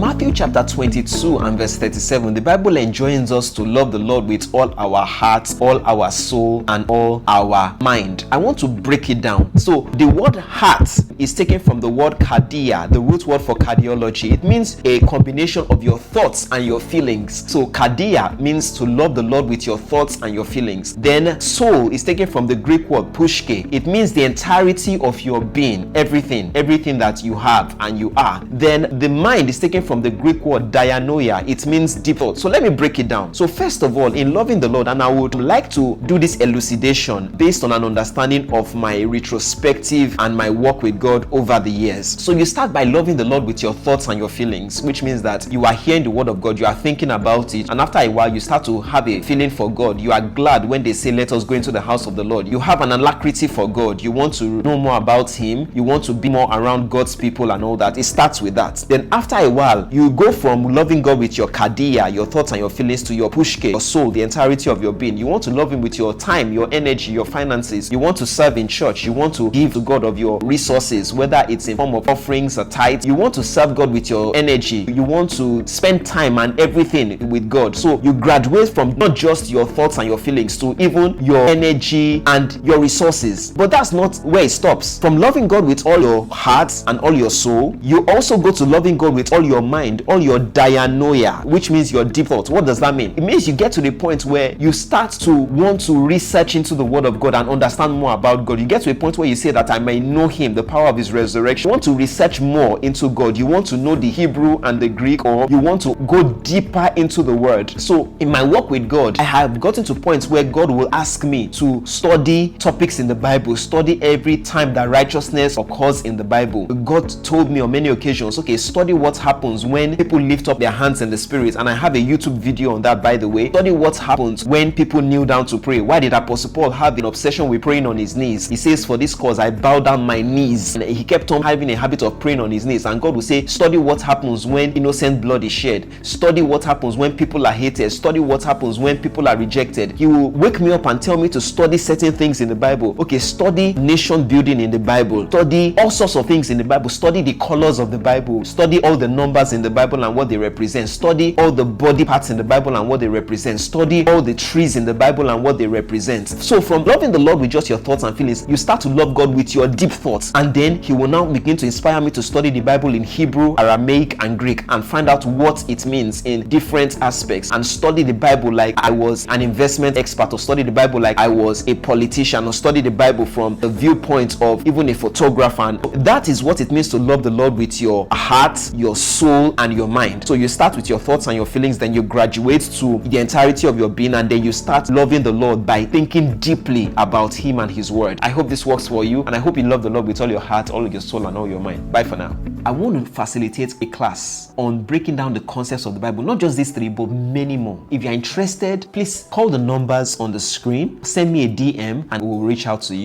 Matthew chapter 22 and verse 37, the Bible enjoins us to love the Lord with all our heart, all our soul, and all our mind. I want to break it down. So the word heart is taken from the word cardia, the root word for cardiology. It means a combination of your thoughts and your feelings. So cardia means to love the Lord with your thoughts and your feelings. Then soul is taken from the Greek word pushke. It means the entirety of your being, everything that you have and you are. Then the mind is taken from the Greek word dianoia. It means deep thought. So let me break it down. So first of all, in loving the Lord, and I would like to do this elucidation based on an understanding of my retrospective and my work with God over the years. So you start by loving the Lord with your thoughts and your feelings, which means that you are hearing the word of God, you are thinking about it, and after a while you start to have a feeling for God. You are glad when they say let us go into the house of the Lord. You have an alacrity for God. You want to know more about him. You want to be more around God's people and all that. It starts with that. Then after a while, you go from loving God with your cardia, your thoughts and your feelings, to your pushke, your soul, the entirety of your being. You want to love him with your time, your energy, your finances. You want to serve in church. You want to give to God of your resources, whether it's in form of offerings or tithes. You want to serve God with your energy. You want to spend time and everything with God. So you graduate from not just your thoughts and your feelings to even your energy and your resources. But that's not where it stops. From loving God with all your heart and all your soul, you also go to loving God with all your mind, all your dianoia, which means your deep thoughts. What does that mean? It means you get to the point where you start to want to research into the word of God and understand more about God. You get to a point where you say that I may know him, the power of his resurrection. You want to research more into God. You want to know the Hebrew and the Greek, or you want to go deeper into the word. So in my work with God, I have gotten to points where God will ask me to study topics in the Bible, study every time that righteousness occurs in the Bible. God told me on many occasions, okay, study what happens when people lift up their hands in the spirit, and I have a YouTube video on that, by the way. Study what happens when people kneel down to pray. Why did Apostle Paul have an obsession with praying on his knees? He says, for this cause I bow down my knees, and he kept on having a habit of praying on his knees. And God will say, study what happens when innocent blood is shed. Study what happens when people are hated. Study what happens when people are rejected. He will wake me up and tell me to study certain things in the Bible. Okay, study nation building in the Bible. Study all sorts of things in the Bible. Study the colors of the Bible. Study all the numbers in the Bible and what they represent. Study all the body parts in the Bible and what they represent. Study all the trees in the Bible and what they represent. So from loving the Lord with just your thoughts and feelings, you start to love God with your deep thoughts, and then he will now begin to inspire me to study the Bible in Hebrew, Aramaic, and Greek, and find out what it means in different aspects, and study the Bible like I was an investment expert, or study the Bible like I was a politician, or study the Bible from the viewpoint of even a photographer. And that is what it means to love the Lord with your heart, your soul, and your mind. So you start with your thoughts and your feelings, then you graduate to the entirety of your being, and then you start loving the Lord by thinking deeply about him and his word. I hope this works for you, and I hope you love the Lord with all your heart, all your soul, and all your mind. Bye for now. I want to facilitate a class on breaking down the concepts of the Bible, not just these three, but many more. If you're interested, please call the numbers on the screen, send me a DM, and we'll reach out to you.